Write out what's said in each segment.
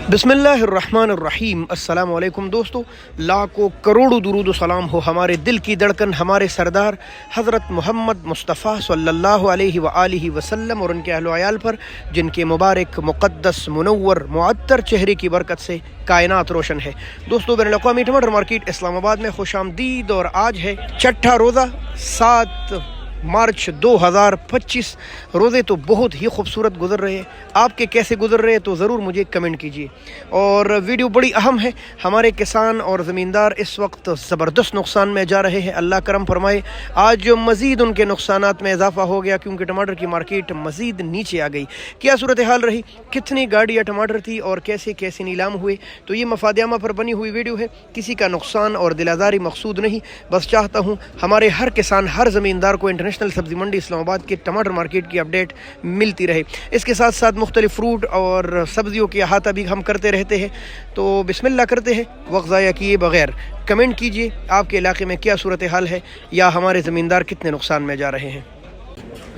बिस्मिल्लाहिर्रहमानिर्रहीम। अस्सलाम वालेकुम दोस्तों, लाखों करोड़ों दुरूद व सलाम हो हमारे दिल की धड़कन हमारे सरदार हज़रत मोहम्मद मुस्तफ़ा सल्लल्लाहु अलैहि व आलिहि वसल्लम और उनके अहल व अयाल पर, जिनके मुबारक मुक़द्दस मुनव्वर मुअत्तर चेहरे की बरकत से कायनात रोशन है। दोस्तों, बैनुल-अक़वामी टमाटर मार्केट इस्लामाबाद में खुशामदीद। और आज है छठा रोज़ा 7 मार्च 2025। रोज़े तो बहुत ही खूबसूरत गुजर रहे हैं। आपके कैसे गुजर रहे हैं तो ज़रूर मुझे कमेंट कीजिए। और वीडियो बड़ी अहम है। हमारे किसान और ज़मींदार इस वक्त ज़बरदस्त नुकसान में जा रहे हैं। अल्लाह करम फरमाए, आज मज़ीद उनके नुकसानात में इजाफ़ा हो गया क्योंकि टमाटर की मार्केट मज़ीद नीचे आ गई। क्या सूरत हाल रही, कितनी गाड़ियाँ टमाटर थी और कैसे कैसे नीलाम हुए, तो ये मफादियामा पर बनी हुई वीडियो है। किसी का नुकसान और दिलादारी मकसूद नहीं, बस चाहता हूँ हमारे हर किसान हर ज़मींदार को इंटरनेशनल सब्ज़ी मंडी इस्लामाबाद के टमाटर मार्केट की अपडेट मिलती रहे। इसके साथ साथ मुख्तलिफ फ्रूट और सब्ज़ियों की अहाता भी हम करते रहते हैं। तो बिस्मिल्लाह करते हैं, वक्त ज़ाया किए बगैर कमेंट कीजिए आपके इलाके में क्या सूरत हाल है या हमारे ज़मींदार कितने नुकसान में जा रहे हैं।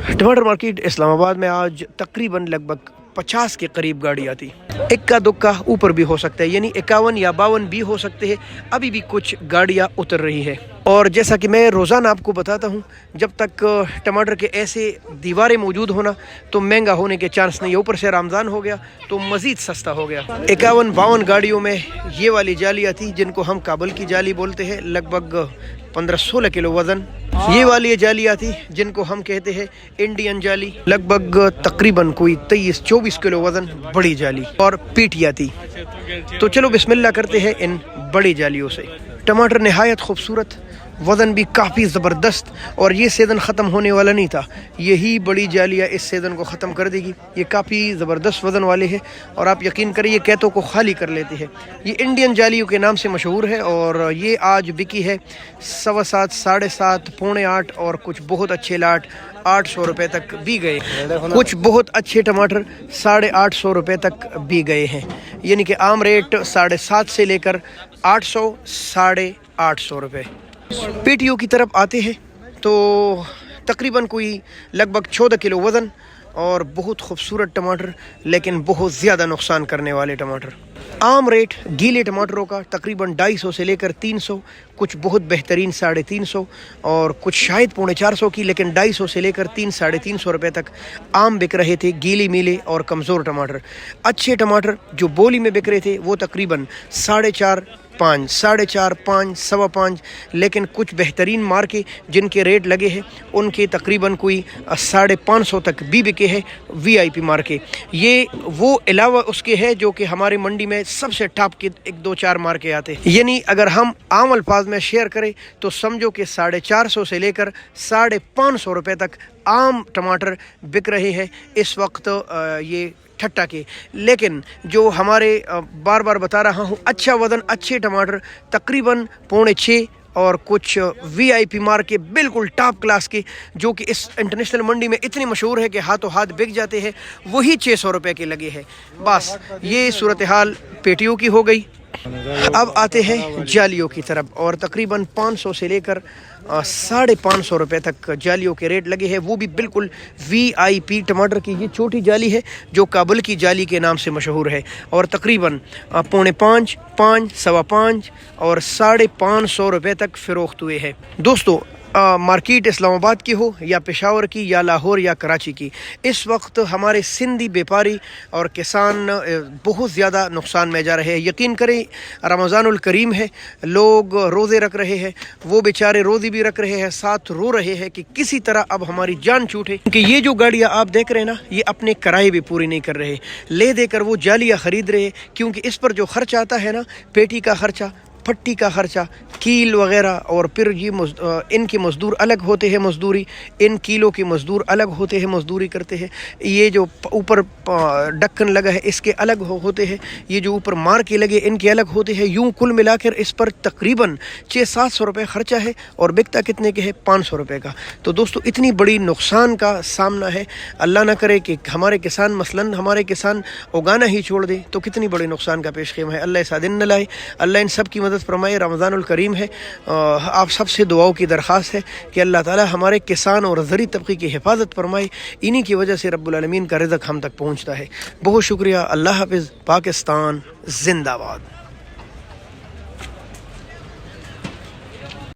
टमाटर मार्केट इस्लामाबाद में आज तकरीबन लगभग 50 के करीब गाड़ियाँ थी। इक्का दुक्का ऊपर भी हो सकता है, यानी 51 या 52 भी हो सकते हैं। अभी भी कुछ गाड़ियाँ उतर रही है। और जैसा कि मैं रोज़ाना आपको बताता हूँ, जब तक टमाटर के ऐसे दीवारें मौजूद होना तो महंगा होने के चांस नहीं है। ऊपर से रमज़ान हो गया तो मज़ीद सस्ता हो गया। 51-52 गाड़ियों में ये वाली जालियाँ थी जिनको हम काबुल की जाली बोलते हैं, लगभग 15-16 किलो वज़न। ये वाली जालियाँ थी जिनको हम कहते हैं इंडियन जाली, लगभग तकरीबन कोई 23-24 किलो वज़न बड़ी जाली। और पीटिया थी। तो चलो बिस्मिल्लाह करते हैं इन बड़ी जालियों से। टमाटर नहायत खूबसूरत, वज़न भी काफ़ी ज़बरदस्त। और ये सीज़न ख़त्म होने वाला नहीं था, यही बड़ी जालियाँ इस सीज़न को ख़त्म कर देगी। ये काफ़ी ज़बरदस्त वज़न वाले हैं और आप यकीन करिए कहतों को खाली कर लेते हैं। ये इंडियन जालियों के नाम से मशहूर है और ये आज बिकी है 7.25, 7.5, 7.25 और कुछ बहुत अच्छे लाट 800 रुपये तक भी गए। कुछ बहुत अच्छे टमाटर 850 रुपये तक भी गए हैं, यानी कि आम रेट 7.5 से लेकर 800, 850 रुपये। पेटियों की तरफ आते हैं तो तकरीबन कोई लगभग 14 किलो वज़न और बहुत खूबसूरत टमाटर, लेकिन बहुत ज़्यादा नुकसान करने वाले टमाटर। आम रेट गीले टमाटरों का तकरीबन 250 से लेकर 300, कुछ बहुत बेहतरीन 350 और कुछ शायद 450 की, लेकिन 250 से लेकर 300-350 रुपये तक आम बिक रहे थे गीले मीले और कमज़ोर टमाटर। अच्छे टमाटर जो बोली में बिक रहे थे वो तकरीबन 4.5, 5, 4.5, 5, 5.25, लेकिन कुछ बेहतरीन मार्के जिनके रेट लगे हैं उनके तकरीबन कोई 550 तक भी बिके हैं। VIP मार्के ये वो अलावा उसके है जो कि हमारे मंडी में सबसे टॉप के 1-2-4 मार्के आते हैं। यानी अगर हम आम अल्फाज में शेयर करें तो समझो कि 450 से लेकर 550 रुपये तक आम टमाटर बिक रहे हैं इस वक्त ये ठट्टा के। लेकिन जो हमारे बार बार बता रहा हूँ अच्छा वज़न अच्छे टमाटर तकरीबन 5.25 और कुछ VIP मार्क के बिल्कुल टॉप क्लास के जो कि इस इंटरनेशनल मंडी में इतनी मशहूर है कि हाथों हाथ बिक जाते हैं, वही 600 रुपये के लगे हैं। बस ये सूरत हाल पेटियों की हो गई। अब आते हैं जालियों की तरफ और तकरीबन 500 से लेकर 550 रुपये तक जालियों के रेट लगे हैं। वो भी बिल्कुल VIP टमाटर की ये छोटी जाली है जो काबुल की जाली के नाम से मशहूर है और तकरीबन 4.25, 5, 5.25 और 550 रुपये तक फ़रोख्त हुए हैं। दोस्तों, मार्केट इस्लामाबाद की हो या पेशावर की या लाहौर या कराची की, इस वक्त हमारे सिंधी व्यापारी और किसान बहुत ज़्यादा नुकसान में जा रहे हैं। यकीन करें रमज़ानुल करीम है, लोग रोज़े रख रहे हैं, वो बेचारे रोज़ी भी रख रहे हैं, साथ रो रहे हैं कि किसी तरह अब हमारी जान छूटे। कि ये जो गाड़ियाँ आप देख रहे हैं ना, ये अपने किराए भी पूरी नहीं कर रहे, ले देकर वो जालियाँ ख़रीद रहे हैं क्योंकि इस पर जो खर्च आता है ना, पेटी का खर्चा, पट्टी का खर्चा, कील वगैरह, और फिर ये इनके मज़दूर अलग होते हैं, मज़दूरी इन कीलों के मज़दूर अलग होते हैं, मज़दूरी करते हैं। ये जो ऊपर ढक्कन लगा है इसके अलग होते हैं, ये जो ऊपर मार के लगे इनके अलग होते हैं। यूँ कुल मिलाकर इस पर तकरीबन 600-700 रुपये ख़र्चा है और बिकता कितने के है, 500 रुपये का। तो दोस्तों इतनी बड़ी नुकसान का सामना है। अल्लाह ना करे कि हमारे किसान मसलन हमारे किसान उगाना ही छोड़ दे तो कितनी बड़ी नुकसान का पेश ख़ीमा है। अल्लाह इस दिन न लाए, अल्लाह इन सब की مدد فرمائے. رمضان الکریم ہے, آپ سب سے دعاؤں کی درخواست ہے کہ اللہ تعالی ہمارے کسان اور زرعی طبقے کی حفاظت فرمائے. انہی کی وجہ سے رب العالمین کا رزق ہم تک پہنچتا ہے. بہت شکریہ. اللہ حافظ. پاکستان زندہ باد.